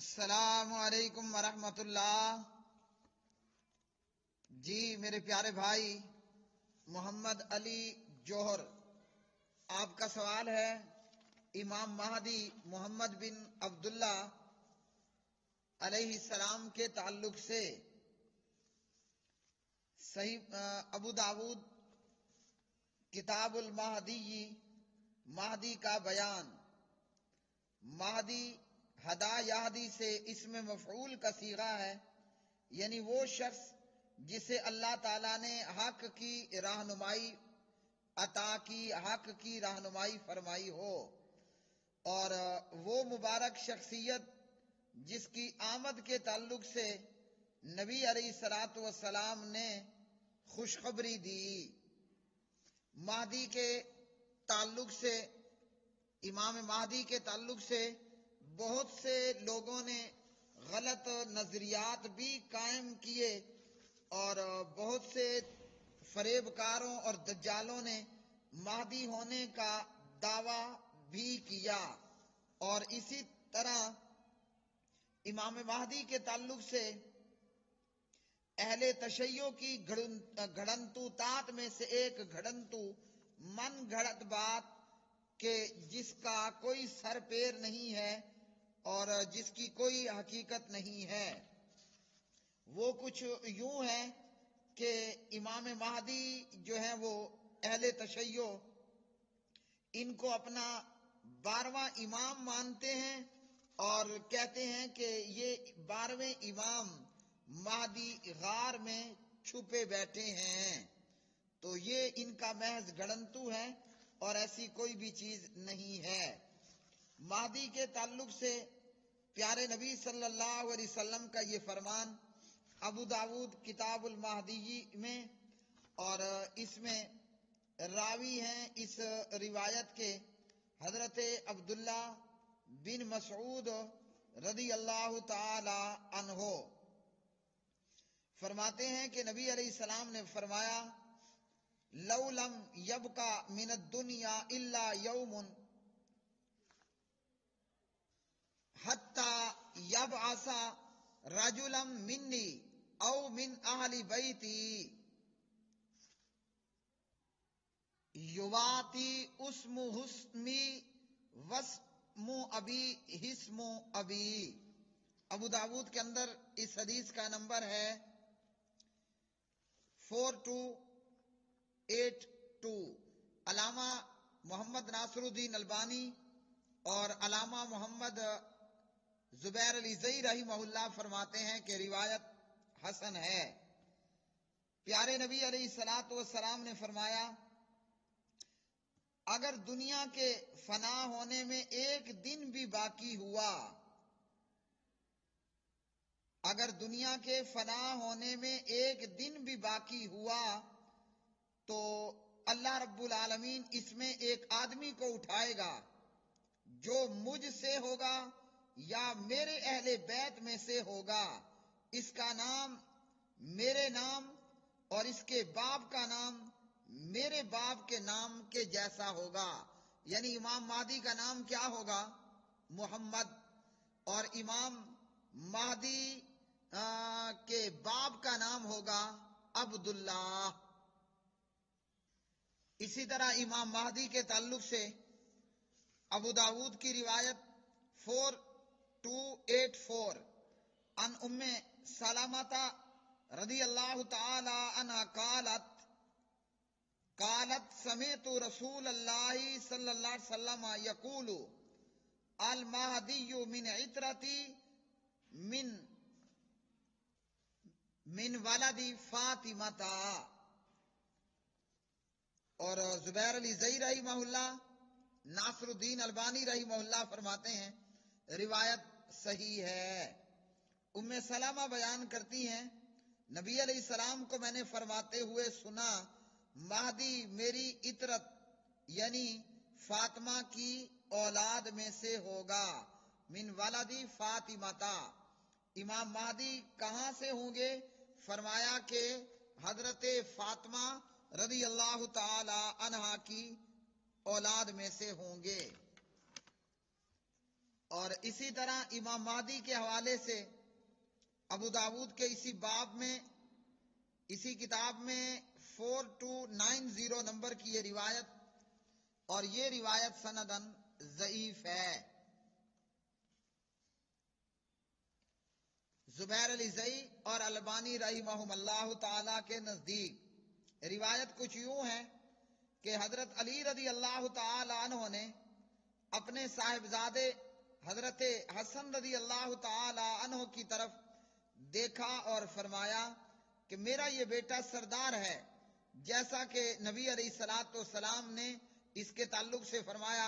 السلام علیکم ورحمۃ اللہ۔ جی میرے پیارے بھائی محمد علی جوہر، آپ کا سوال ہے امام مہدی محمد بن عبداللہ علیہ السلام کے تعلق سے۔ صحیح ابو داود کتاب المہدی، مہدی کا بیان۔ مہدی ہدا یہدی سے اسم مفعول کا صیغہ ہے، یعنی وہ شخص جسے اللہ تعالیٰ نے حق کی رہنمائی عطا کی، حق کی رہنمائی فرمائی ہو، اور وہ مبارک شخصیت جس کی آمد کے تعلق سے نبی علیہ الصلوۃ والسلام نے خوشخبری دی۔ مہدی کے تعلق سے، امام مہدی کے تعلق سے بہت سے لوگوں نے غلط نظریات بھی قائم کیے، اور بہت سے فریب کاروں اور دجالوں نے مہدی ہونے کا دعویٰ بھی کیا، اور اسی طرح امام مہدی کے تعلق سے اہل تشیع کی گھڑنتو تات میں سے ایک گھڑنتو من گھڑت بات کہ جس کا کوئی سر پیر نہیں ہے اور جس کی کوئی حقیقت نہیں ہے۔ وہ کچھ یوں ہے کہ امام مہدی جو ہیں وہ اہل تشیع ان کو اپنا 12واں امام مانتے ہیں، اور کہتے ہیں کہ یہ 12ویں امام مہدی غار میں چھپے بیٹھے ہیں۔ تو یہ ان کا محض گھڑنتو ہے اور ایسی کوئی بھی چیز نہیں ہے۔ مہدی کے تعلق سے پیارے نبی صلی اللہ علیہ وسلم کا یہ فرمان ابو داود کتاب المہدی میں، اور اس میں راوی ہیں اس روایت کے حضرت عبداللہ بن مسعود رضی اللہ تعالی عنہ، فرماتے ہیں کہ نبی علیہ السلام نے فرمایا: لو لم یبقى من الدنیا الا یوم حتی یبعث رجلا منی او من اہل بیتی یواتی اسم حسمی واسم ابی حسم ابی۔ ابو داود کے اندر اس حدیث کا نمبر ہے 4282۔ علامہ محمد ناصر الدین البانی اور علامہ محمد زبیر علی زئی رحمہ اللہ فرماتے ہیں کہ روایت حسن ہے۔ پیارے نبی علیہ الصلوۃ والسلام نے فرمایا: اگر دنیا کے فنا ہونے میں ایک دن بھی باقی ہوا، اگر دنیا کے فنا ہونے میں ایک دن بھی باقی ہوا تو اللہ رب العالمین اس میں ایک آدمی کو اٹھائے گا جو مجھ سے ہوگا یا میرے اہل بیت میں سے ہوگا، اس کا نام میرے نام اور اس کے باپ کا نام میرے باپ کے نام کے جیسا ہوگا۔ یعنی امام مہدی کا نام کیا ہوگا؟ محمد، اور امام مہدی کے باپ کا نام ہوگا عبداللہ۔ اسی طرح امام مہدی کے تعلق سے ابو داود کی روایت 4284 عن ام سلمۃ رضی اللہ تعالی عنہا قالت سمعت رسول اللہ صلی اللہ علیہ وسلم یقول المہدی من عترتی من ولد فاطمہ۔ اور زبیر علی زئی رحمہ اللہ، ناصر الدین البانی رحمہ اللہ فرماتے ہیں روایت صحیح ہے۔ ام سلمہ بیان کرتی ہیں نبی علیہ السلام کو میں نے فرماتے ہوئے سنا: مہدی میری عترت یعنی فاطمہ کی اولاد میں سے ہوگا، من ولدی فاطمہ۔ امام مہدی کہاں سے ہوں گے؟ فرمایا کہ حضرت فاطمہ رضی اللہ تعالی عنہا کی اولاد میں سے ہوں گے۔ اور اسی طرح امام مہدی کے حوالے سے ابو داود کے اسی باب میں، اسی کتاب میں 4290 نمبر کی یہ روایت، اور یہ روایت سندن ضعیف ہے۔ زبیر علی زئی اور البانی رحمہم اللہ تعالی کے نزدیک روایت کچھ یوں ہے کہ حضرت علی رضی اللہ تعالی عنہ نے اپنے صاحبزادے حضرت حسن رضی اللہ تعالی عنہ کی طرف دیکھا اور فرمایا کہ میرا یہ بیٹا سردار ہے، جیسا کہ نبی علیہ الصلوۃ والسلام نے اس کے تعلق سے فرمایا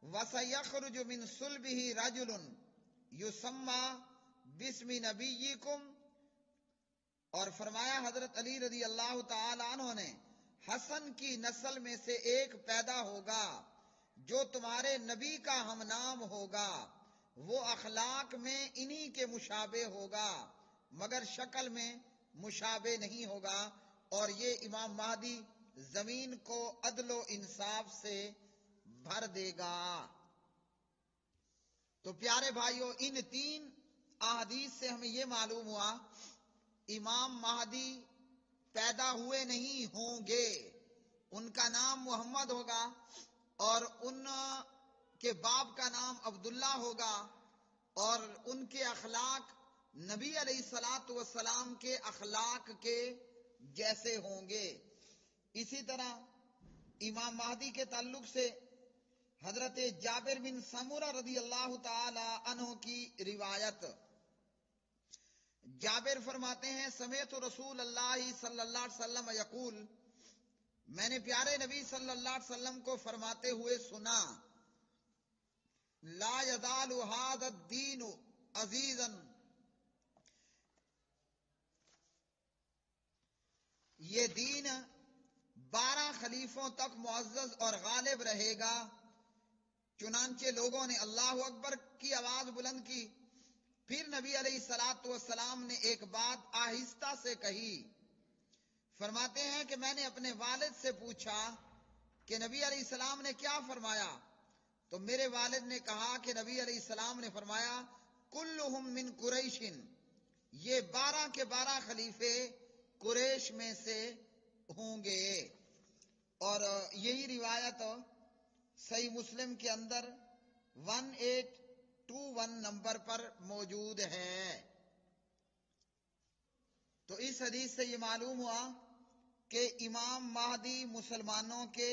وَسَيَخْرُجُ مِنْ صُلْبِهِ رَجُلٌ يُسَمَّى بِاسْمِ نَبِيِّكُمْ، اور فرمایا حضرت علی رضی اللہ تعالی عنہ نے حسن کی نسل میں سے ایک پیدا ہوگا جو تمہارے نبی کا ہم نام ہوگا، وہ اخلاق میں انہی کے مشابہ ہوگا مگر شکل میں مشابہ نہیں ہوگا، اور یہ امام مہدی زمین کو عدل و انصاف سے بھر دے گا۔ تو پیارے بھائیوں، ان تین احادیث سے ہمیں یہ معلوم ہوا امام مہدی پیدا ہوئے نہیں ہوں گے، ان کا نام محمد ہوگا اور ان کے باپ کا نام عبداللہ ہوگا، اور ان کے اخلاق نبی علیہ الصلوۃ والسلام کے اخلاق کے جیسے ہوں گے۔ اسی طرح امام مہدی کے تعلق سے حضرت جابر بن سمرہ رضی اللہ تعالی عنہ کی روایت، جابر فرماتے ہیں سمعت رسول اللہ صلی اللہ علیہ وسلم یقول، میں نے پیارے نبی صلی اللہ علیہ وسلم کو فرماتے ہوئے سنا لا یزال ھذا الدین عزیزا، یہ دین 12 خلیفوں تک معزز اور غالب رہے گا۔ چنانچہ لوگوں نے اللہ اکبر کی آواز بلند کی، پھر نبی علیہ الصلوۃ والسلام نے ایک بات آہستہ سے کہی۔ فرماتے ہیں کہ میں نے اپنے والد سے پوچھا کہ نبی علیہ السلام نے کیا فرمایا، تو میرے والد نے کہا کہ نبی علیہ السلام نے فرمایا کلہم من قریش، یہ 12 کے 12 خلیفے قریش میں سے ہوں گے۔ اور یہی روایت صحیح مسلم کے اندر 1821 نمبر پر موجود ہے۔ تو اس حدیث سے یہ معلوم ہوا کہ امام مہدی مسلمانوں کے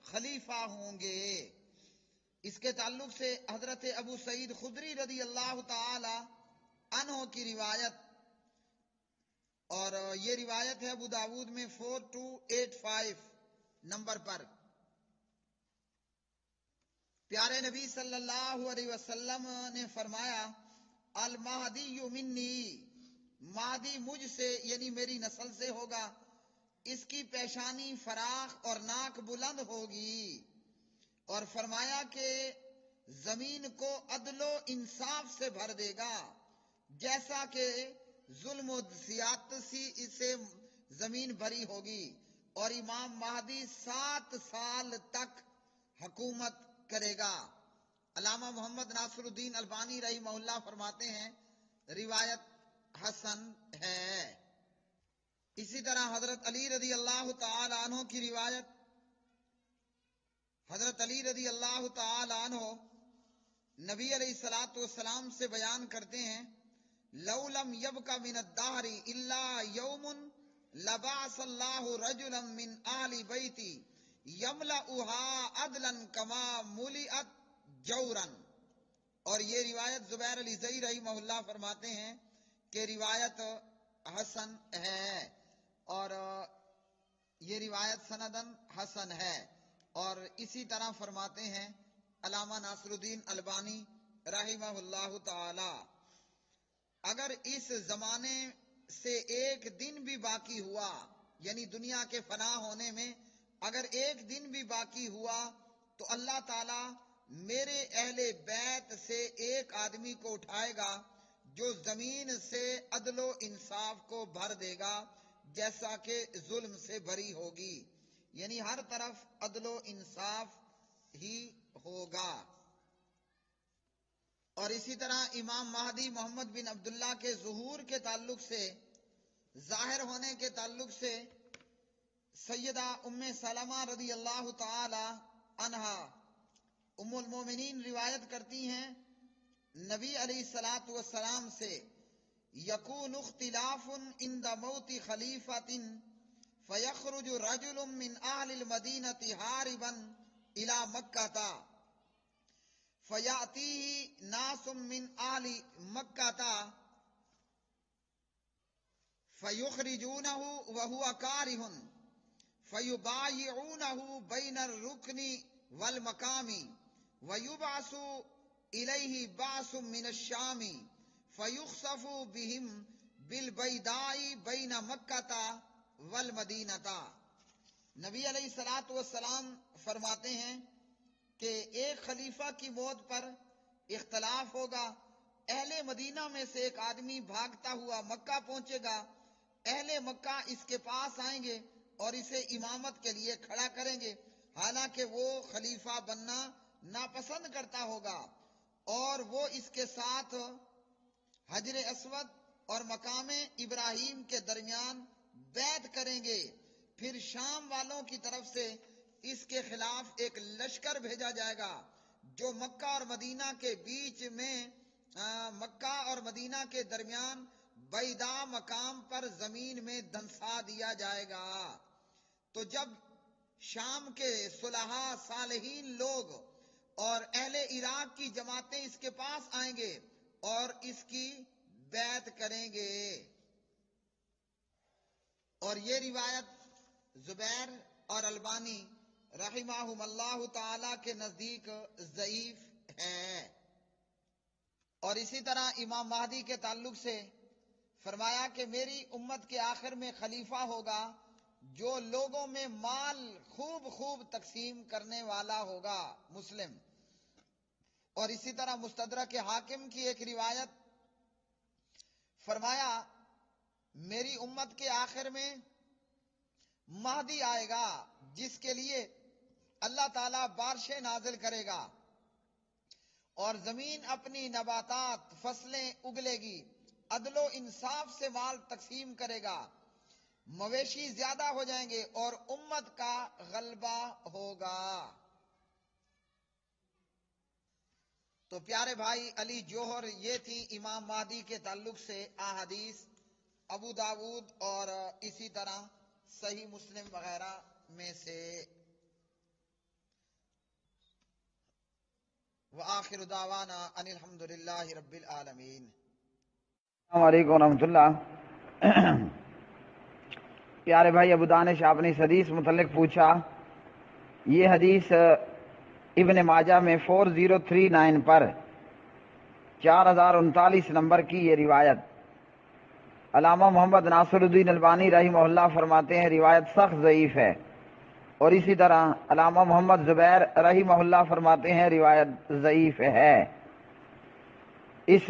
خلیفہ ہوں گے۔ اس کے تعلق سے حضرت ابو سعید خدری رضی اللہ تعالی عنہ کی روایت، اور یہ روایت ہے ابو داود میں 4285 نمبر پر، پیارے نبی صلی اللہ علیہ وسلم نے فرمایا المہدی منی، مہدی مجھ سے یعنی میری نسل سے ہوگا، اس کی پیشانی فراخ اور ناک بلند ہوگی، اور فرمایا کہ زمین کو عدل و انصاف سے بھر دے گا، جیسا کہ ظلم و زیادتی سے زمین بھری ہوگی، اور امام مہدی 7 سال تک حکومت کرے گا۔ علامہ محمد ناصر الدین البانی رحمہ اللہ فرماتے ہیں روایت حسن ہے۔ اسی طرح حضرت علی رضی اللہ تعالی عنہ کی روایت، حضرت علی رضی اللہ تعالی عنہ نبی علیہ الصلوۃ والسلام سے بیان کرتے ہیں لو لم یبق من الدہر الا یوم لبعث اللہ رجلا من اہل بیتی یملؤها عدلا کما ملئت جورا، اور یہ روایت زبیر علی زئی رحمہ اللہ فرماتے ہیں کہ روایت حسن ہے، اور یہ روایت سندن حسن ہے۔ اور اسی طرح فرماتے ہیں علامہ ناصر الدین البانی رحمہ اللہ تعالی، اگر اس زمانے سے ایک دن بھی باقی ہوا، یعنی دنیا کے فنا ہونے میں اگر ایک دن بھی باقی ہوا تو اللہ تعالی میرے اہل بیت سے ایک آدمی کو اٹھائے گا جو زمین سے عدل و انصاف کو بھر دے گا جیسا کہ ظلم سے بھری ہوگی، یعنی ہر طرف عدل و انصاف ہی ہوگا۔ اور اسی طرح امام مہدی محمد بن عبداللہ کے ظہور کے تعلق سے، ظاہر ہونے کے تعلق سے، سیدہ ام سلمہ رضی اللہ تعالی عنہا ام المومنین روایت کرتی ہیں نبی علیہ الصلوۃ والسلام سے، یکون اختلاف عند موت خلیفۃ فیخرج رجل من اہل المدینہ ہاربا الی مکہ فیأتیہ ناس من اہل مکہ فیخرجونہ وہو کارہ فیبایعونہ بین الرکن والمقام ویبعث الیہ بعث من الشام فیخسف بہم بالبیداء بین مکہ والمدینہ۔ نبی علیہ الصلوۃ والسلام فرماتے ہیں کہ ایک خلیفہ کی موت پر اختلاف ہوگا، اہل مدینہ میں سے ایک آدمی بھاگتا ہوا مکہ پہنچے گا، اہل مکہ اس کے پاس آئیں گے اور اسے امامت کے لیے کھڑا کریں گے، حالانکہ وہ خلیفہ بننا ناپسند کرتا ہوگا، اور وہ اس کے ساتھ حجر اسود اور مقام ابراہیم کے درمیان بیعت کریں گے۔ پھر شام والوں کی طرف سے اس کے خلاف ایک لشکر بھیجا جائے گا جو مکہ اور مدینہ کے بیچ میں، مکہ اور مدینہ کے درمیان بیدا مقام پر زمین میں دنسا دیا جائے گا۔ تو جب شام کے صلحاء صالحین لوگ اور اہل عراق کی جماعتیں اس کے پاس آئیں گے اور اس کی بیعت کریں گے، اور یہ روایت زبیر اور البانی رحمہم اللہ تعالی کے نزدیک ضعیف ہے۔ اور اسی طرح امام مہدی کے تعلق سے فرمایا کہ میری امت کے آخر میں خلیفہ ہوگا جو لوگوں میں مال خوب خوب تقسیم کرنے والا ہوگا، مسلم۔ اور اسی طرح مستدرک حاکم کی ایک روایت فرمایا میری امت کے آخر میں مہدی آئے گا جس کے لیے اللہ تعالیٰ بارشیں نازل کرے گا اور زمین اپنی نباتات فصلیں اگلے گی، عدل و انصاف سے مال تقسیم کرے گا، مویشی زیادہ ہو جائیں گے اور امت کا غلبہ ہوگا۔ تو پیارے بھائی علی جوہر، یہ تھی امام مہدی کے تعلق سے احادیث ابو داود اور اسی طرح صحیح مسلم وغیرہ میں سے۔ وآخر دعوانا ان الحمدللہ رب العالمین۔ السلام علیکم ورحمۃ اللہ۔ پیارے بھائی ابو دانش، آپ نے اس حدیث متعلق پوچھا، یہ حدیث ابن ماجہ میں 4039 پر 4039 نمبر کی یہ روایت، علامہ محمد ناصر الدین البانی رحمہ اللہ فرماتے ہیں روایت سخت ضعیف ہے، اور اسی طرح علامہ محمد زبیر رحمہ اللہ فرماتے ہیں روایت ضعیف ہے۔ اس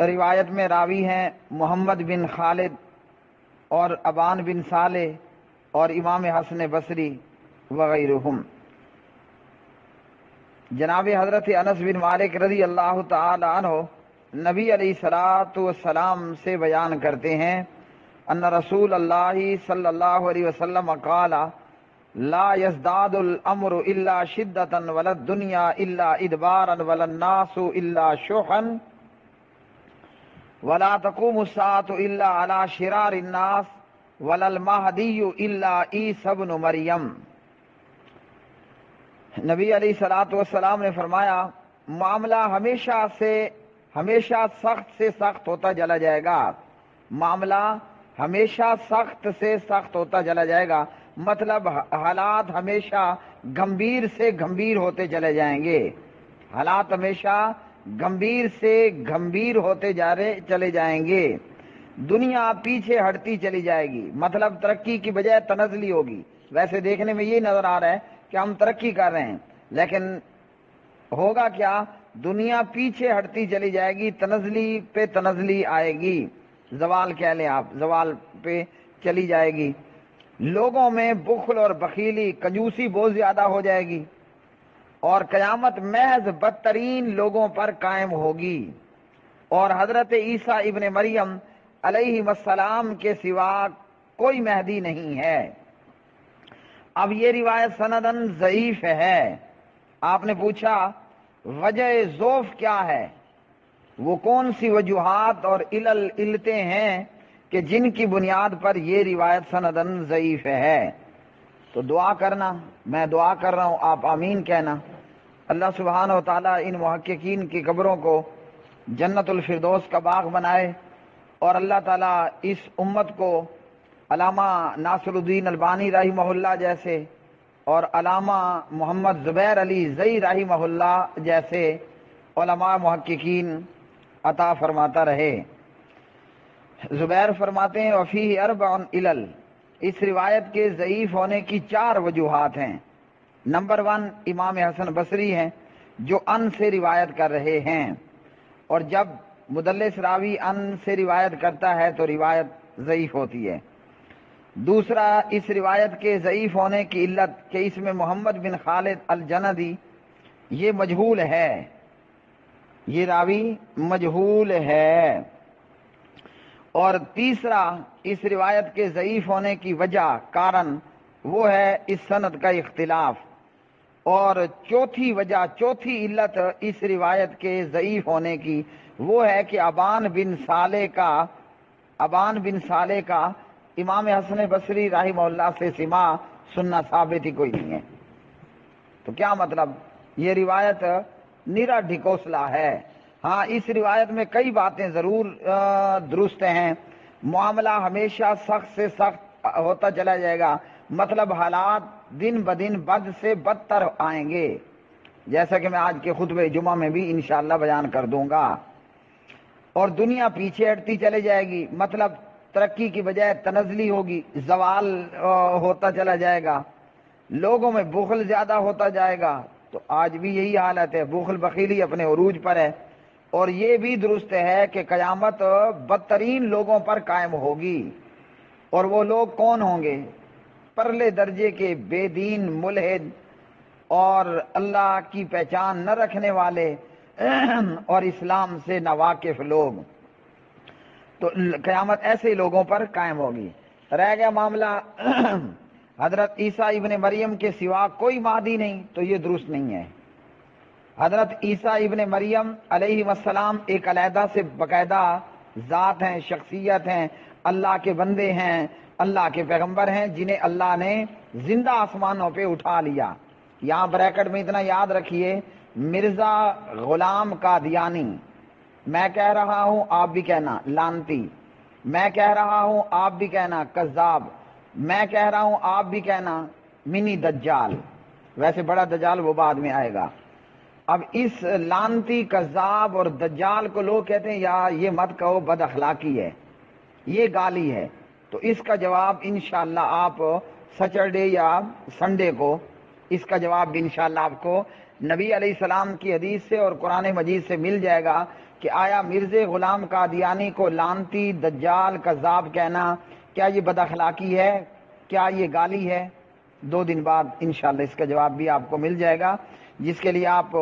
روایت میں راوی ہیں محمد بن خالد اور ابان بن صالح اور امام حسن بصری وغیرہم۔ جناب حضرت انس بن مالک رضی اللہ تعالی عنہ نبی علیہ الصلوۃ والسلام سے بیان کرتے ہیں ان رسول اللہ صلی اللہ علیہ وسلم قال لا يزداد الامر الا شدۃ ولا الدنيا الا ادبارا ولا الناس الا شحا ولا تقوم الساعة الا على شرار الناس ولا المہدی الا عیسی ابن مریم۔ نبی علیہ الصلوۃ والسلام نے فرمایا معاملہ ہمیشہ سخت سے سخت ہوتا چلا جائے گا، معاملہ ہمیشہ سخت سے سخت ہوتا چلا جائے گا، مطلب حالات ہمیشہ گمبھیر سے گمبھیر ہوتے چلے جائیں گے، حالات ہمیشہ گمبھیر سے گمبھیر ہوتے چلے جائیں گے، دنیا پیچھے ہٹتی چلی جائے گی، مطلب ترقی کی بجائے تنزلی ہوگی۔ ویسے دیکھنے میں یہ نظر آ رہا ہے کہ ہم ترقی کر رہے ہیں، لیکن ہوگا کیا؟ دنیا پیچھے ہٹتی چلی جائے گی، تنزلی پہ تنزلی آئے گی، زوال کہہ لیں آپ، زوال پہ چلی جائے گی، لوگوں میں بخل اور بخیلی کنجوسی بہت زیادہ ہو جائے گی، اور قیامت محض بدترین لوگوں پر قائم ہوگی، اور حضرت عیسیٰ ابن مریم علیہ السلام کے سوا کوئی مہدی نہیں ہے۔ اب یہ روایت سندن ضعیف ہے۔ آپ نے پوچھا وجہ ضعف کیا ہے، وہ کون سی وجوہات اور علتیں ہیں کہ جن کی بنیاد پر یہ روایت سندن ضعیف ہے؟ تو دعا کرنا، میں دعا کر رہا ہوں، آپ آمین کہنا۔ اللہ سبحانہ و تعالیٰ ان محققین کی قبروں کو جنت الفردوس کا باغ بنائے، اور اللہ تعالیٰ اس امت کو علامہ ناصر الدین البانی رحمہ اللہ جیسے اور علامہ محمد زبیر علی زئی رحمہ اللہ جیسے علماء محققین عطا فرماتا رہے۔ زبیر فرماتے ہیں وفیہ اربع علل، اس روایت کے ضعیف ہونے کی 4 وجوہات ہیں۔ نمبر 1 امام حسن بصری ہیں جو ان سے روایت کر رہے ہیں، اور جب مدلس راوی ان سے روایت کرتا ہے تو روایت ضعیف ہوتی ہے۔ دوسرا، اس روایت کے ضعیف ہونے کی علت کہ اس میں محمد بن خالد الجندی یہ مجہول ہے، یہ راوی مجہول ہے۔ اور تیسرا، اس روایت کے ضعیف ہونے کی وجہ کارن وہ ہے اس سند کا اختلاف۔ اور چوتھی وجہ، چوتھی علت اس روایت کے ضعیف ہونے کی وہ ہے کہ ابان بن صالح کا امام حسن بصری رحمہ اللہ سے سماع سننا ثابت ہی کوئی نہیں ہے۔ تو کیا مطلب؟ یہ روایت نیرا ڈھکوسلا ہے۔ ہاں، اس روایت میں کئی باتیں ضرور درست ہیں۔ معاملہ ہمیشہ سخت سے سخت ہوتا چلا جائے گا، مطلب حالات دن بدن بد سے بدتر آئیں گے، جیسا کہ میں آج کے خطبہ جمعہ میں بھی انشاءاللہ بیان کر دوں گا۔ اور دنیا پیچھے ہٹتی چلے جائے گی، مطلب ترقی کی بجائے تنزلی ہوگی، زوال ہوتا چلا جائے گا، لوگوں میں بخل زیادہ ہوتا جائے گا۔ تو آج بھی یہی حالت ہے، بخل بخیلی اپنے عروج پر ہے۔ اور یہ بھی درست ہے کہ قیامت بدترین لوگوں پر قائم ہوگی، اور وہ لوگ کون ہوں گے؟ پرلے درجے کے بے دین، ملحد اور اللہ کی پہچان نہ رکھنے والے اور اسلام سے ناواقف لوگ۔ تو قیامت ایسے لوگوں پر قائم ہوگی۔ رہ گیا معاملہ حضرت عیسیٰ ابن مریم کے سوا کوئی مہدی نہیں، تو یہ درست نہیں ہے۔ حضرت عیسیٰ ابن مریم علیہ السلام ایک علیحدہ سے باقاعدہ ذات ہیں، شخصیت ہیں، اللہ کے بندے ہیں، اللہ کے پیغمبر ہیں، جنہیں اللہ نے زندہ آسمانوں پہ اٹھا لیا۔ یہاں بریکٹ میں اتنا یاد رکھیے، مرزا غلام قادیانی، میں کہہ رہا ہوں آپ بھی کہنا لانتی، میں کہہ رہا ہوں آپ بھی کہنا کذاب، میں کہہ رہا ہوں آپ بھی کہنا منی دجال، ویسے بڑا دجال وہ بعد میں آئے گا۔ اب اس لانتی، کذاب اور دجال کو لوگ کہتے ہیں یا یہ مت کہو، بد اخلاقی ہے، یہ گالی ہے۔ تو اس کا جواب انشاءاللہ آپ سیٹرڈے یا سنڈے کو اس کا جواب بھی انشاءاللہ آپ کو نبی علیہ السلام کی حدیث سے اور قرآن مجید سے مل جائے گا کہ آیا مرزا غلام قادیانی کو لانتی، دجال، کذاب کہنا کیا یہ بد اخلاقی ہے، کیا یہ گالی ہے؟ 2 دن بعد انشاءاللہ اس کا جواب بھی آپ کو مل جائے گا، جس کے لیے آپ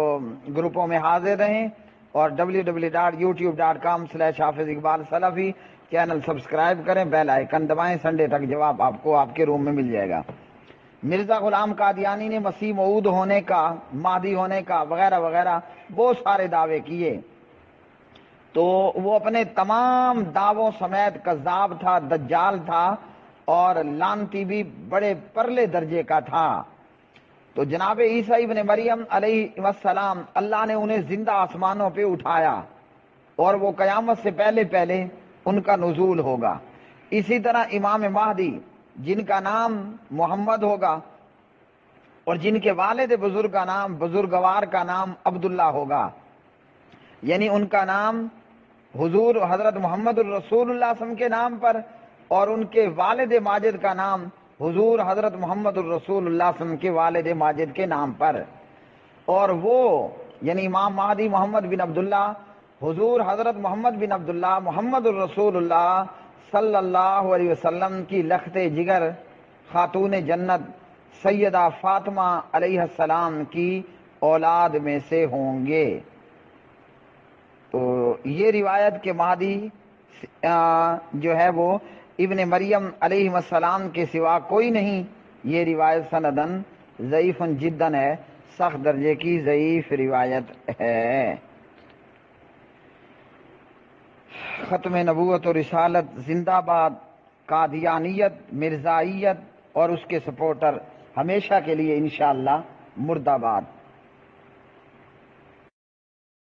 گروپوں میں حاضر رہیں اور www.youtube.com/حافظ اقبال سلفی چینل سبسکرائب کریں، بیل آئیکن دبائیں، سنڈے تک جواب آپ کو آپ کے روم میں مل جائے گا۔ مرزا غلام قادیانی نے مسیح موعود ہونے کا، مہدی ہونے کا وغیرہ وغیرہ بہت سارے دعوے کیے، تو وہ اپنے تمام دعووں سمیت کذاب تھا، دجال تھا اور لعنتی بھی بڑے پرلے درجے کا تھا۔ تو جناب عیسیٰ ابن مریم علیہ السلام اللہ نے انہیں زندہ آسمانوں پہ اٹھایا، اور وہ قیامت سے پہلے پہلے ان کا نزول ہوگا۔ اسی طرح امام مہدی جن کا نام محمد ہوگا اور جن کے والد بزرگ کا نام، بزرگوار کا نام عبداللہ ہوگا، یعنی ان کا نام حضور حضرت محمد الرسول اللہ صلی اللہ علیہ وسلم کے نام پر، اور ان کے والد ماجد کا نام حضور حضرت محمد الرسول اللہ صلی اللہ علیہ وسلم کے والد ماجد کے نام پر۔ اور وہ یعنی امام مہدی محمد بن عبداللہ، حضور حضرت محمد بن عبداللہ محمد الرسول اللہ صلی اللہ علیہ وسلم کی لخت جگر خاتون جنت سیدہ فاطمہ علیہ السلام کی اولاد میں سے ہوں گے۔ تو یہ روایت کہ مہدی جو ہے وہ ابن مریم علیہ السلام کے سوا کوئی نہیں، یہ روایت سندن ضعیف جداً ہے، سخت درجے کی ضعیف روایت ہے۔ ختم نبوت و رسالت زندہ باد، قادیانیت، مرزائیت اور اس کے سپورٹر ہمیشہ کے لیے انشاءاللہ مردہ باد۔